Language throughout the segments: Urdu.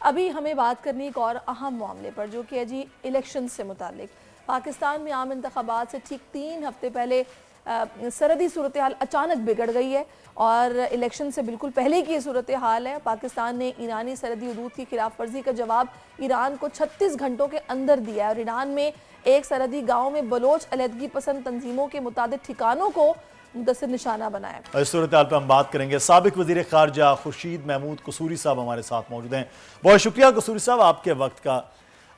ابھی ہمیں بات کرنی ایک اور اہم معاملے پر جو کہ ہے جی الیکشن سے متعلق۔ پاکستان میں عام انتخابات سے ٹھیک 3 ہفتے پہلے سرحدی صورتحال اچانک بگڑ گئی ہے، اور الیکشن سے بالکل پہلے کی یہ صورتحال ہے۔ پاکستان نے ایرانی سرحدی حدود کی خلاف ورزی کا جواب ایران کو 36 گھنٹوں کے اندر دیا ہے، اور ایران میں ایک سرحدی گاؤں میں بلوچ علیحدگی پسند تنظیموں کے متعدد ٹھکانوں کو متصل نشانہ بنایا۔ اس صورتحال پہ ہم بات کریں گے۔ سابق وزیر خارجہ خورشید محمود قصوری صاحب ہمارے ساتھ موجود ہیں۔ بہت شکریہ قصوری صاحب آپ کے وقت کا۔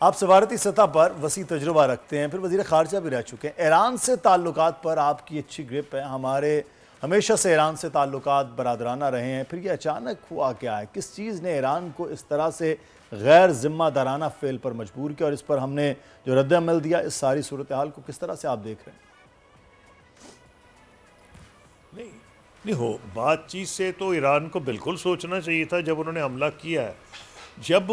آپ سفارتی سطح پر وسیع تجربہ رکھتے ہیں، پھر وزیر خارجہ بھی رہ چکے ہیں۔ ایران سے تعلقات پر آپ کی اچھی گرپ ہے، ہمارے ہمیشہ سے ایران سے تعلقات برادرانہ رہے ہیں، پھر یہ اچانک ہوا کیا ہے؟ کس چیز نے ایران کو اس طرح سے غیر ذمہ دارانہ فعل پر مجبور کیا، اور اس پر ہم نے جو رد عمل دیا، اس ساری صورتحال کو کس طرح سے آپ دیکھ رہے ہیں؟ نہیں ہو بات چیت سے تو ایران کو بالکل سوچنا چاہیے تھا جب انہوں نے حملہ کیا ہے۔ جب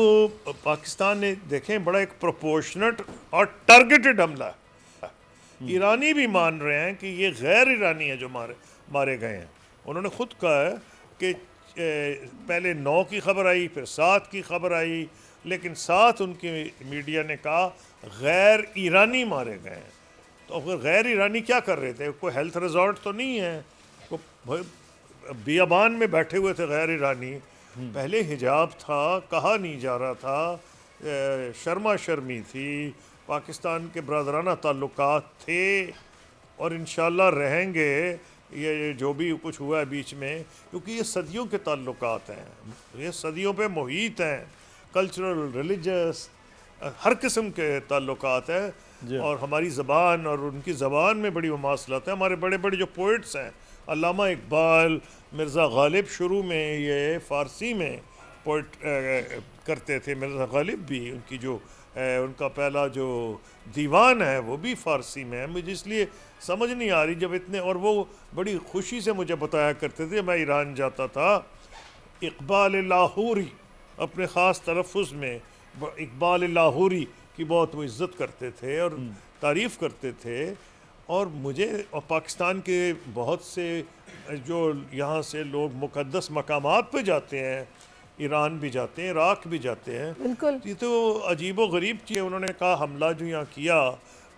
پاکستان نے دیکھیں بڑا ایک پروپورشنٹ اور ٹارگیٹڈ حملہ ہے، ایرانی بھی مان رہے ہیں کہ یہ غیر ایرانی ہیں جو مارے گئے ہیں۔ انہوں نے خود کہا ہے کہ پہلے 9 کی خبر آئی، پھر 7 کی خبر آئی، لیکن 7 ان کی میڈیا نے کہا غیر ایرانی مارے گئے ہیں۔ تو اگر غیر ایرانی کیا کر رہے تھے؟ کوئی ہیلتھ ریزورٹ تو نہیں ہے، بیابان میں بیٹھے ہوئے تھے غیر ایرانی۔ پہلے حجاب تھا، کہا نہیں جا رہا تھا، شرما شرمی تھی، پاکستان کے برادرانہ تعلقات تھے اور انشاءاللہ رہیں گے۔ یہ جو بھی کچھ ہوا ہے بیچ میں، کیونکہ یہ صدیوں کے تعلقات ہیں، یہ صدیوں پہ محیط ہیں، کلچرل، ریلیجس، ہر قسم کے تعلقات ہیں، اور ہماری زبان اور ان کی زبان میں بڑی مماثلت ہے۔ ہمارے بڑے بڑے جو پوئٹس ہیں، علامہ اقبال، مرزا غالب شروع میں یہ فارسی میں پوئٹ کرتے تھے، مرزا غالب بھی، ان کی جو ان کا پہلا جو دیوان ہے وہ بھی فارسی میں ہے۔ مجھے اس لیے سمجھ نہیں آ رہی جب اتنے، اور وہ بڑی خوشی سے مجھے بتایا کرتے تھے، میں ایران جاتا تھا، اقبال لاہوری اپنے خاص تلفظ میں، اقبال لاہوری کی بہت وہ عزت کرتے تھے اور تعریف کرتے تھے۔ اور مجھے اور پاکستان کے بہت سے جو یہاں سے لوگ مقدس مقامات پہ جاتے ہیں، ایران بھی جاتے ہیں، عراق بھی جاتے ہیں، بالکل یہ تو عجیب و غریب چیز ہے۔ انہوں نے کہا حملہ جو یہاں کیا،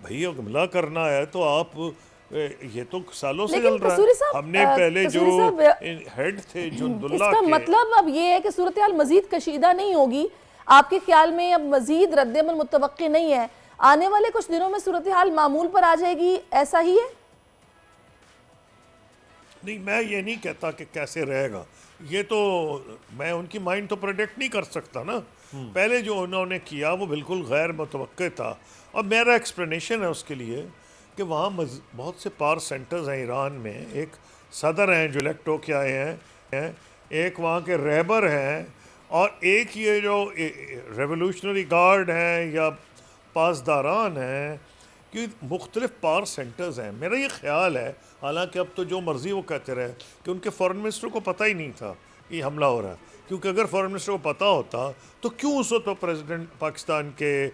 بھئی حملہ کرنا ہے تو آپ، یہ تو سالوں سے چل رہا ہے۔ ہم نے پہلے جو ہیڈ تھے جند اللہ اس کا مطلب اب یہ ہے کہ صورتحال مزید کشیدہ نہیں ہوگی؟ آپ کے خیال میں اب مزید رد عمل متوقع نہیں ہے؟ آنے والے کچھ دنوں میں صورتحال معمول پر آ جائے گی، ایسا ہی ہے؟ نہیں، میں یہ نہیں کہتا کہ کیسے رہے گا، یہ تو میں ان کی مائنڈ تو پریڈکٹ نہیں کر سکتا نا۔ پہلے جو انہوں نے کیا وہ بالکل غیر متوقع تھا، اور میرا ایکسپلینیشن ہے اس کے لیے کہ وہاں بہت سے پاور سینٹرز ہیں ایران میں۔ ایک صدر ہیں جو الیکٹ ہو کے آئے ہیں، ایک وہاں کے رہبر ہیں، اور ایک یہ جو ریولوشنری گارڈ ہیں یا پاسداران ہیں، کہ مختلف پاور سینٹرز ہیں۔ میرا یہ خیال ہے، حالانکہ اب تو جو مرضی وہ کہتے رہے، کہ ان کے فورن منسٹر کو پتہ ہی نہیں تھا کہ یہ حملہ ہو رہا ہے، کیونکہ اگر فورن منسٹر کو پتہ ہوتا تو کیوں اس وقت پریزیڈنٹ پاکستان کے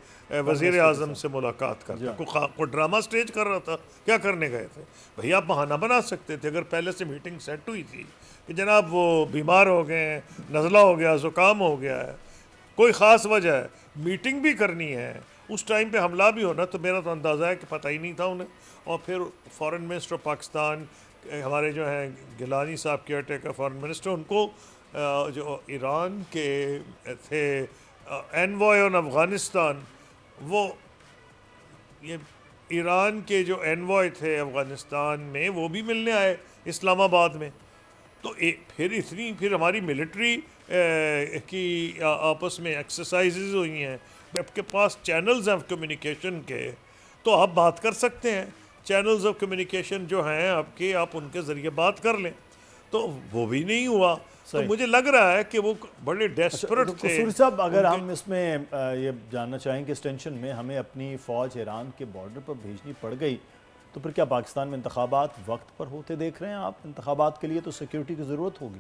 وزیر اعظم سے ملاقات کرتا؟ کوئی ڈرامہ سٹیج کر رہا تھا؟ کیا کرنے گئے تھے؟ بھئی آپ بہانہ بنا سکتے تھے اگر پہلے سے میٹنگ سیٹ ہوئی تھی کہ جناب وہ بیمار ہو گئے ہیں، نزلہ ہو گیا، زکام ہو گیا ہے، کوئی خاص وجہ ہے، میٹنگ بھی کرنی ہے، اس ٹائم پہ حملہ بھی ہونا، تو میرا تو اندازہ ہے کہ پتہ ہی نہیں تھا انہیں۔ اور پھر فورن منسٹر پاکستان ہمارے جو ہیں گیلانی صاحب کیئر ٹیکر فورن منسٹر، ان کو جو ایران کے تھے انوائے آن افغانستان، وہ یہ ایران کے جو انوائے تھے افغانستان میں، وہ بھی ملنے آئے اسلام آباد میں۔ تو پھر ہماری ملٹری کی آپس میں ایکسرسائزز ہوئی ہیں، آپ کے پاس چینلز ہیں کمیونیکیشن کے، تو آپ بات کر سکتے ہیں۔ چینلز آف کمیونیکیشن جو ہیں آپ کے، آپ ان کے ذریعے بات کر لیں، تو وہ بھی نہیں ہوا۔ تو مجھے لگ رہا ہے کہ وہ بڑے ڈیسپریٹ تھے۔ قصوری صاحب، اگر ہم اس میں یہ جاننا چاہیں کہ اس ٹینشن میں ہمیں اپنی فوج ایران کے بارڈر پر بھیجنی پڑ گئی، تو پھر کیا پاکستان میں انتخابات وقت پر ہوتے دیکھ رہے ہیں آپ؟ انتخابات کے لیے تو سیکیورٹی کی ضرورت ہوگی۔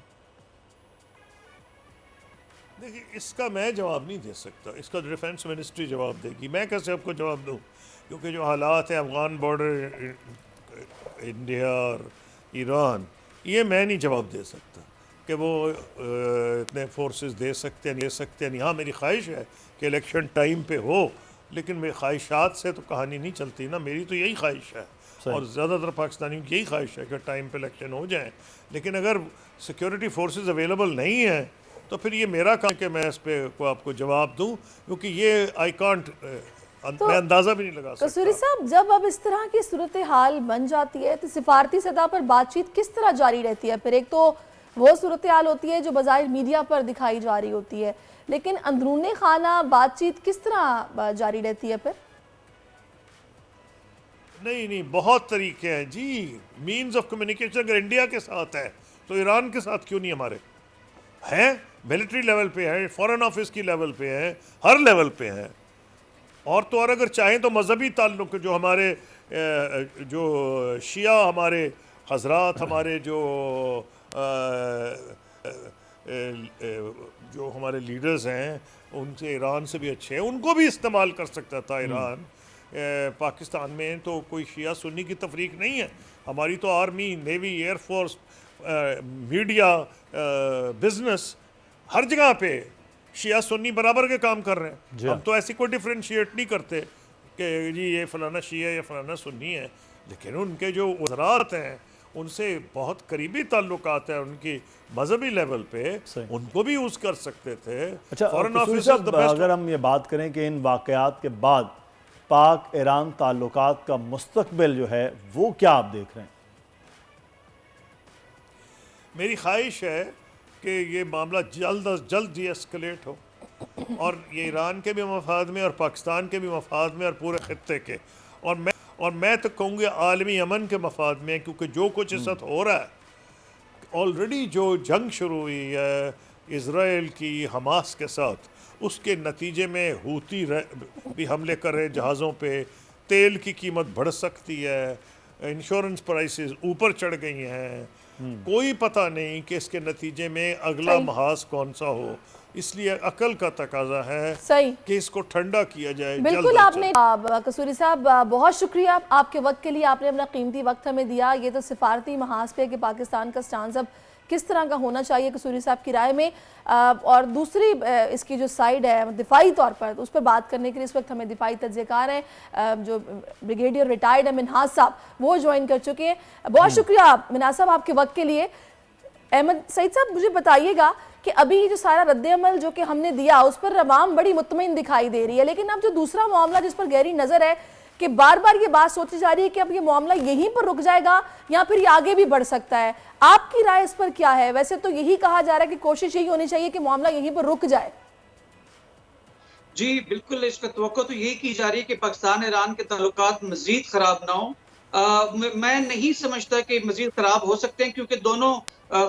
دیکھیے، اس کا میں جواب نہیں دے سکتا، اس کا ڈیفنس منسٹری جواب دے گی، میں کیسے آپ کو جواب دوں؟ کیونکہ جو حالات ہیں افغان بارڈر، انڈیا اور ایران، یہ میں نہیں جواب دے سکتا۔ کہ وہ اتنے فورسز دے سکتے ہیں ہاں میری خواہش ہے کہ الیکشن ٹائم پہ ہو، لیکن میری خواہشات سے تو کہانی نہیں چلتی نا. میری تو یہی خواہش ہے اور زیادہ تر پاکستانیوں کی یہی خواہش ہے کہ ٹائم پہ الیکشن ہو جائیں. لیکن اگر سیکیورٹی فورسز اویلیبل نہیں ہیں تو پھر یہ میرا کام کہ میں اس پہ آپ کو جواب دوں، کیونکہ یہ آئی کانٹ میں اندازہ بھی نہیں لگا سکتا. قصوری صاحب، جب اب اس طرح کی صورتحال بن جاتی ہے تو سفارتی سطح پر بات چیت کس طرح جاری رہتی ہے؟ پھر ایک تو وہ صورتحال ہوتی ہے جو بظاہر میڈیا پر دکھائی جا رہی ہوتی ہے، لیکن اندرون خانہ بات چیت کس طرح جاری رہتی ہے پھر؟ نہیں بہت طریقے ہیں جی. مینز آف کمیونیکیشن اگر انڈیا کے ساتھ ہے تو ایران کے ساتھ کیوں نہیں ہمارے ہیں؟ ملٹری لیول پہ ہیں، فورن آفس کی لیول پہ ہیں، ہر لیول پہ ہیں. اور تو اور اگر چاہیں تو مذہبی تعلق جو ہمارے جو شیعہ ہمارے حضرات، ہمارے جو ہمارے لیڈرز ہیں ان سے ایران سے بھی اچھے ہیں، ان کو بھی استعمال کر سکتا تھا ایران. پاکستان میں تو کوئی شیعہ سنی کی تفریق نہیں ہے. ہماری تو army, navy, air force, media, business, ہر جگہ پہ شیعہ سنی برابر کے کام کر رہے ہیں. ہم تو ایسی کوئی ڈیفرینشیٹ نہیں کرتے کہ جی یہ فلانا شیعہ یا فلانا سنی ہے. لیکن ان کے جو وزرات ہیں ان سے بہت قریبی تعلقات ہیں، ان کی مذہبی لیول پہ ان کو بھی یوز کر سکتے تھے. اچھا قصوری صاحب، اگر ہم یہ بات کریں کہ ان واقعات کے بعد پاک ایران تعلقات کا مستقبل جو ہے وہ کیا آپ دیکھ رہے ہیں؟ میری خواہش ہے کہ یہ معاملہ جلد از جلد ڈی ایسکلیٹ ہو، اور یہ ایران کے بھی مفاد میں اور پاکستان کے بھی مفاد میں اور پورے خطے کے، اور میں تو کہوں گا عالمی امن کے مفاد میں، کیونکہ جو کچھ اس وقت ہو رہا ہے آلریڈی، جو جنگ شروع ہوئی ہے اسرائیل کی حماس کے ساتھ، اس کے نتیجے میں ہوتی بھی حملے کر رہے جہازوں پہ، تیل کی قیمت بڑھ سکتی ہے، انشورنس پرائسز اوپر چڑھ گئی ہیں. کوئی پتہ نہیں کہ اس کے نتیجے میں اگلا محاذ کون سا ہو. اس لیے عقل کا تقاضا ہے کہ اس کو ٹھنڈا کیا جائے. بالکل آپ نے قصوری صاحب بہت شکریہ آپ کے وقت کے لیے، آپ نے اپنا قیمتی وقت ہمیں دیا. یہ تو سفارتی محاذ پہ کہ پاکستان کا سٹانس اب کس طرح کا ہونا چاہیے قصوری صاحب کی رائے میں، اور دوسری اس کی جو سائیڈ ہے دفاعی طور پر، اس پر بات کرنے کے لیے اس وقت ہمیں دفاعی تجزیہ کار ہیں جو بریگیڈیئر ریٹائرڈ ہیں منہاز صاحب، وہ جوائن کر چکے ہیں. بہت شکریہ منہاز صاحب آپ کے وقت کے لیے. احمد سعید صاحب، مجھے بتائیے گا کہ ابھی جو سارا رد عمل جو کہ ہم نے دیا اس پر عوام بڑی مطمئن دکھائی دے رہی ہے، لیکن اب جو دوسرا معاملہ جس پر گہری نظر ہے کہ بار بار یہ بات سوچی جا رہی ہے کہ اب یہ معاملہ یہیں پر رک جائے گا یا پھر یہ آگے بھی بڑھ سکتا ہے. آپ کی رائے اس پر کیا ہے؟ ویسے تو یہی کہا جا رہا ہے کہ کوشش یہی ہونی چاہیے کہ معاملہ یہیں پر رک جائے. جی بالکل، اس کا توقع تو یہی کی جا رہی ہے کہ پاکستان ایران کے تعلقات مزید خراب نہ ہوں. میں نہیں سمجھتا کہ مزید خراب ہو سکتے ہیں، کیونکہ دونوں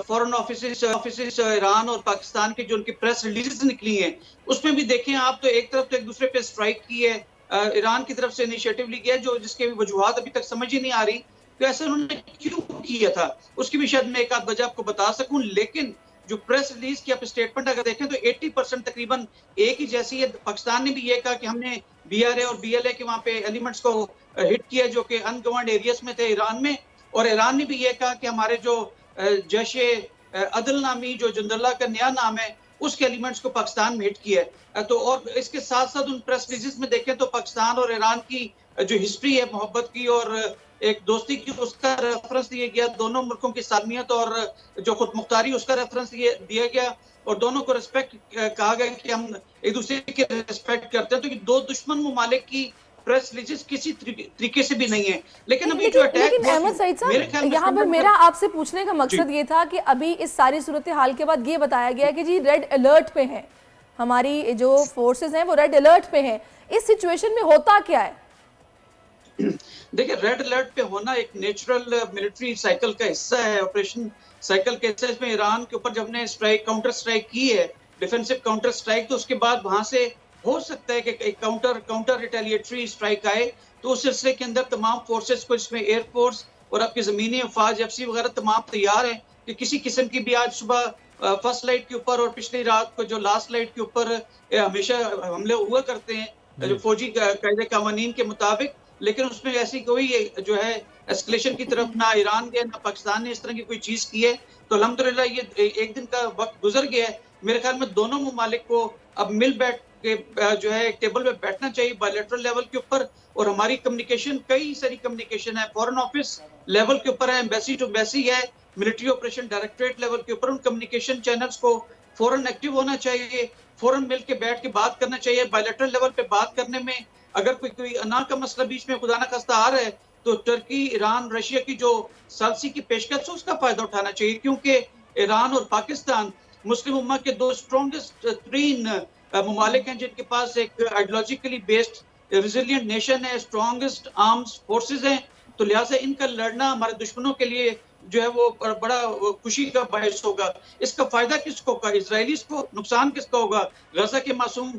فورن آفیسز ایران اور پاکستان کے جو ان کی پریس ریلیزز نکلی ہیں اس میں بھی دیکھیں آپ، تو ایک طرف تو ایک دوسرے پہ اسٹرائک کی ہے، ایران کی طرف سے انیشیٹو لی گیا جس کے وجوہات ابھی تک سمجھ ہی نہیں آ رہی کہ ایسا انہوں نے کیوں کیا تھا. اس کی بھی شاید میں ایک آدھ وجہ آپ کو بتا سکوں، لیکن جو پریس ریلیز کی آپ اسٹیٹمنٹ اگر دیکھیں تو 80% تقریباً ایک ہی جیسی ہے. پاکستان نے بھی یہ کہا کہ ہم نے بی آر اے اور بی ایل اے کے وہاں پہ ایلیمنٹس کو ہٹ کیا جو کہ ان گورنڈ ایریاز میں تھے ایران میں، اور ایران نے بھی یہ کہا کہ ہمارے جو جیش عدل نامی جو جندرلہ کا نیا نام ہے اس کے ایلیمنٹس کو پاکستان میں ہٹ کیا ہے. تو اور اس کے ساتھ ساتھ ان پریس ریلیزز میں دیکھیں تو پاکستان اور ایران کی جو ہسٹری ہے محبت کی اور ایک دوستی کی، اس کا ریفرنس دیا گیا. دونوں ملکوں کی سالمیت اور جو خود مختاری اس کا ریفرنس دیا گیا، اور دونوں کو ریسپیکٹ کہا گیا کہ ہم ایک دوسرے کی ریسپیکٹ کرتے ہیں. تو یہ دو دشمن ممالک کی پریس ریلیز کسی طریقے سے بھی نہیں ہے. لیکن احمد سعید صاحب، یہاں پر میرا آپ سے پوچھنے کا مقصد یہ تھا کہ ابھی اس ساری صورتحال کے بعد یہ بتایا گیا کہ جی ریڈ الرٹ پہ ہیں ہماری جو فورسز ہیں، وہ ریڈ الرٹ پہ ہیں. اس سچویشن میں ہوتا کیا ہے؟ دیکھیں، ریڈ الرٹ پہ ہونا ایک نیچرل ملٹری سائیکل کا حصہ ہے، آپریشن سائیکل کے حصہ. اس میں ایران کے اوپر جب نے کاؤنٹر اسٹرائک کی ہے، ڈیفینسو کاؤنٹر اسٹرائک، تو اس کے بعد وہاں سے ہو سکتا ہے کہ ایک کاؤنٹر ریٹیلیٹری اسٹرائک آئے. تو اس سلسلے کے اندر تمام فورسز کو، اس میں ایئر فورس اور آپ کی زمینی افواج ایف سی وغیرہ تمام تیار ہیں کہ کسی قسم کی بھی، آج صبح فرسٹ لائٹ کے اوپر اور پچھلی رات کو جو لاسٹ لائٹ کے اوپر ہمیشہ حملے ہوا کرتے ہیں جو فوجی قاعدے قوانین کے مطابق. لیکن اس میں ایسی کوئی جو ہے ایسکلیشن کی طرف نہ ایران گیا نہ پاکستان نے اس طرح کی کوئی چیز کی ہے. تو الحمدللہ یہ ایک دن کا وقت گزر گیا ہے. میرے خیال میں دونوں ممالک کو اب مل بیٹھ کے جو ہے ایک ٹیبل پہ بیٹھنا چاہیے بائیلیٹرل لیول کے اوپر. اور ہماری کمیونیکیشن کئی ساری کمیونیکیشن ہے, فورن آفس لیول کے اوپر ہے, ایمبیسی ٹو ایمبیسی ہے, ملٹری آپریشن ڈائریکٹریٹ لیول کے اوپر. ان کمیونیکیشن چینلز کو فوراً ایکٹیو ہونا چاہیے, فوراً مل کے بیٹھ کے بات کرنا چاہیے. بائیلیٹرل لیول پہ بات کرنے میں اگر کوئی انا کا مسئلہ بیچ میں خدا نہ خواستہ آ رہا ہے تو ترکی, ایران, رشیا کی جو ثالثی کی پیشکش ہے اس کا فائدہ اٹھانا چاہیے, کیونکہ ایران اور پاکستان مسلم امہ کے دو اسٹرانگسٹ ترین ممالک ہیں جن کے پاس ایک آئیڈیولوجیکلی بیسڈ ریزیلینٹ نیشن ہے, اسٹرانگسٹ آرمز فورسز ہیں. تو لہٰذا ان کا لڑنا ہمارے دشمنوں کے لیے جو ہے وہ بڑا خوشی کا باعث ہوگا. اس کا فائدہ کس کو ہوگا؟ اسرائیلیز کو. نقصان کس کا ہوگا؟ غزہ کے معصوم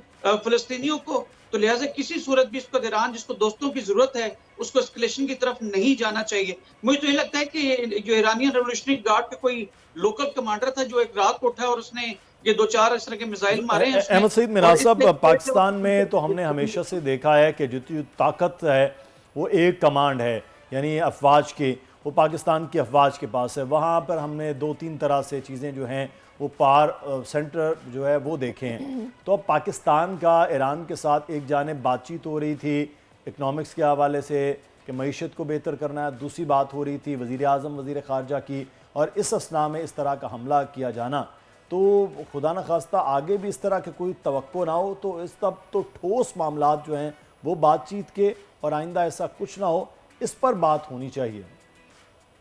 فلسطینیوں کو. تو لہٰذا کسی صورت بھی اس کو ایران جس کو دوستوں کی ضرورت ہے اس کو اسکلیشن کی طرف نہیں جانا چاہیے. مجھے تو یہ لگتا ہے کہ جو ایرانین ریولوشنری گارڈ کا کوئی لوکل کمانڈر تھا جو ایک رات کو اٹھا اور اس نے یہ 2-4 اس طرح کے میزائل مارے ہیں. احمد سعید مناز صاحب, پاکستان میں تو ہم نے ہمیشہ سے دیکھا ہے کہ جتنی طاقت ہے وہ ایک کمانڈ ہے, یعنی افواج کی, وہ پاکستان کی افواج کے پاس ہے. وہاں پر ہم نے 2-3 طرح سے چیزیں جو ہیں وہ پار سینٹر جو ہے وہ دیکھے ہیں. تو اب پاکستان کا ایران کے ساتھ ایک جانب بات چیت ہو رہی تھی اکنامکس کے حوالے سے کہ معیشت کو بہتر کرنا ہے, دوسری بات ہو رہی تھی وزیر اعظم وزیر خارجہ کی, اور اس اثناء میں اس طرح کا حملہ کیا جانا. تو خدا نہ خواستہ آگے بھی اس طرح کے کوئی توقع نہ ہو, تو اس تب تو ٹھوس معاملات جو ہیں وہ بات چیت کے, اور آئندہ ایسا کچھ نہ ہو, اس پر بات ہونی چاہیے.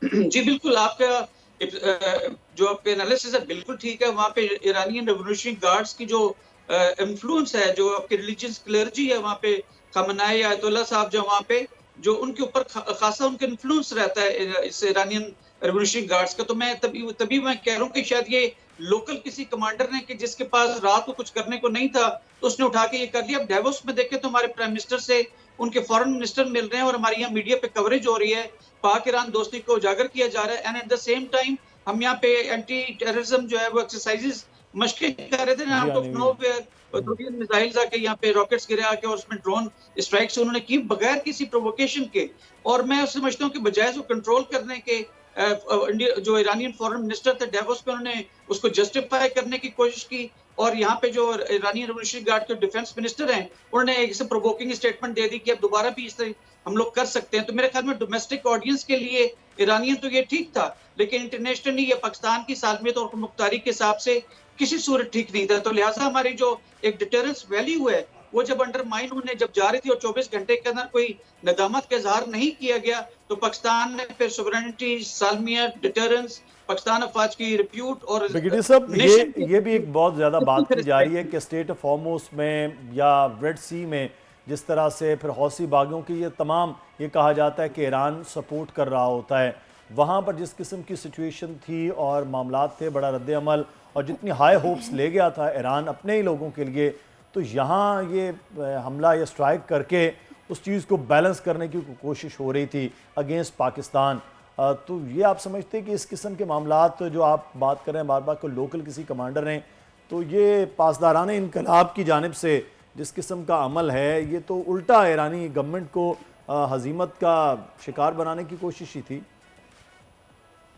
جی بالکل, آپ کا جو آپ کا انالیسس ہے بالکل ٹھیک ہے. وہاں پہ ایرانین ریولوشنری گارڈز کی جو انفلوئنس ہے, جو آپ کے ریلیجیس کلرجی ہے وہاں پہ, خامنائی آیت اللہ صاحب جو وہاں پہ, جو ان کے اوپر خاصا ان کا انفلوئنس رہتا ہے اس ایرانین ریولوشنری گارڈز کا. تو میں تبھی میں کہہ رہا ہوں کہ شاید یہ لوکل کسی کمانڈر نے کہ جس کے پاس رات کو کچھ کرنے کو نہیں تھا تو اس نے اٹھا کے یہ کر لیا. اب ڈیووس میں دیکھیں تو ہمارے پرائم منسٹر سے ان کے فورن منسٹر مل رہے ہیں, اور ہماری یہاں میڈیا پہ کوریج ہو رہی ہے, پاک ایران دوستی کو اجاگر کیا جا رہا ہے. And at the same time ہم یہاں پہ اینٹی ٹیررزم جو ہے وہ ایکسرسائزز مشقیں کر رہے تھے. Out of nowhere missiles آ کے یہاں پہ راکٹس گرے آ کے, اور اس میں ڈرون اسٹرائکس انہوں نے کی بغیر کسی پرووکیشن کے. اور میں سمجھتا ہوں کہ بجائے اس کو کنٹرول کرنے کے, جو ایرانین فورن منسٹر تھے ڈیووس پہ, انہوں نے اس کو جسٹیفائی کرنے کی کوشش کی. اور یہاں پہ جو ایرانی ریولوشنری گارڈ کے ڈیفنس منسٹر ہیں انہوں نے ایک پرووکنگ اسٹیٹمنٹ دے دی کہ اب دوبارہ بھی اس طرح ہم لوگ کر سکتے ہیں. تو میرے خیال میں ڈومیسٹک آڈینس کے لیے ایرانین تو یہ ٹھیک تھا, لیکن انٹرنیشنلی یہ پاکستان کی سالمیت اور مختاری کے حساب سے کسی صورت ٹھیک نہیں تھا. تو لہٰذا ہماری جو ایک ڈیٹرنس ویلیو ہے وہ جب انڈر مائن ہونے جب جا رہی تھی اور 24 گھنٹے کے اندر کوئی ندامت کا اظہار نہیں کیا گیا, تو پاکستان نے پھر سوورنٹی, سالمیت, ڈیٹرنس, پاکستان افواج کی ریپیوٹ اور برگیڈیئر صاحب یہ بھی ایک بہت زیادہ بات کی جا رہی ہے کہ اسٹیٹ آف ہارموز میں یا ریڈ سی میں جس طرح سے پھر حوثی باغیوں کی یہ تمام یہ کہا جاتا ہے کہ ایران سپورٹ کر رہا ہوتا ہے, وہاں پر جس قسم کی سچویشن تھی اور معاملات تھے, بڑا رد عمل اور جتنی ہائی ہوپس لے گیا تھا ایران اپنے ہی لوگوں کے لیے, تو یہاں یہ حملہ یا اسٹرائک کر کے اس چیز کو بیلنس کرنے کی کوشش ہو رہی تھی اگینسٹ پاکستان. تو یہ آپ سمجھتے ہیں کہ اس قسم کے معاملات جو آپ بات کر رہے ہیں بار بار کو لوکل کسی کمانڈر ہیں, تو یہ پاسداران انقلاب کی جانب سے جس قسم کا عمل ہے یہ تو الٹا ایرانی گورنمنٹ کو ہزیمت کا شکار بنانے کی کوشش ہی تھی؟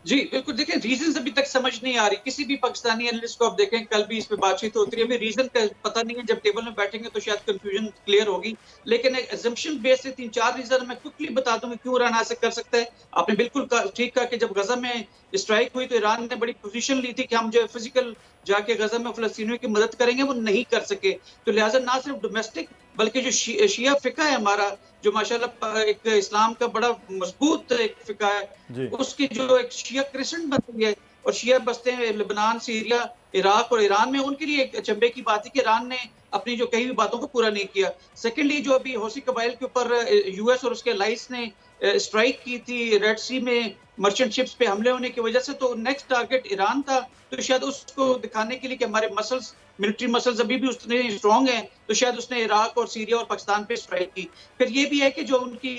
جی بالکل, دیکھیں ریزنز ابھی تک سمجھ نہیں آ رہی کسی بھی پاکستانی اینالسٹ کو. آپ دیکھیں کل بھی اس پہ بات چیت ہوتی ہے, ابھی ریزن کا پتہ نہیں ہے, جب ٹیبل میں بیٹھیں گے تو شاید کنفیوژن کلیئر ہوگی. لیکن ایک ایزمپشن بیس سے 3-4 ریزن میں کوئکلی بتا دوں کہ کیوں ایران ایسا کر سکتا ہے. آپ نے بالکل ٹھیک کہا کہ جب غزہ میں اسٹرائک ہوئی تو ایران نے بڑی پوزیشن لی تھی کہ ہم جو فزیکل جا کے غزہ میں فلسطینیوں کی مدد کریں گے, وہ نہیں کر سکے. تو لہٰذا نہ صرف ڈومیسٹک بلکہ جو شیعہ فقہ ہے ہمارا, جو ماشاءاللہ ایک اسلام کا بڑا مضبوط ایک فقہ ہے, اس کی جو ایک شیعہ کرسچن بستی ہے اور شیعہ بستے ہیں لبنان, سیریا, عراق اور ایران میں, ان کے لیے ایک چنبے کی بات ہے کہ ایران نے اپنی جو کئی بھی باتوں کو پورا نہیں کیا. سیکنڈلی جو ابھی حوثی قبائل کے اوپر یو ایس اور اس کے الائز نے اسٹرائک کی تھی ریڈ سی میں مرچنٹ شپس پہ حملے ہونے کی وجہ سے, تو نیکسٹ ٹارگٹ ایران تھا. تو شاید اس کو دکھانے کے لیے کہ ہمارے مسلز, ملٹری مسلز ابھی بھی اتنے اسٹرانگ ہیں, تو شاید اس نے عراق اور سیریا اور پاکستان پہ اسٹرائک کی. پھر یہ بھی ہے کہ جو ان کی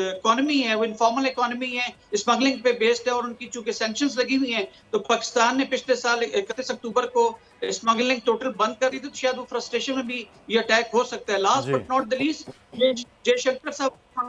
اکانومی ہے وہ انفارمل اکانومی ہے, اسمگلنگ پہ بیسڈ ہے, اور ان کی چونکہ سینکشنز لگی ہوئی ہیں, تو پاکستان نے پچھلے سال 31 اکتوبر کو اسمگلنگ ٹوٹل بند کر دی تھی, تو شاید وہ فرسٹریشن میں بھی یہ اٹیک ہو سکتا ہے. Last but not the least, Jaishankar صاحب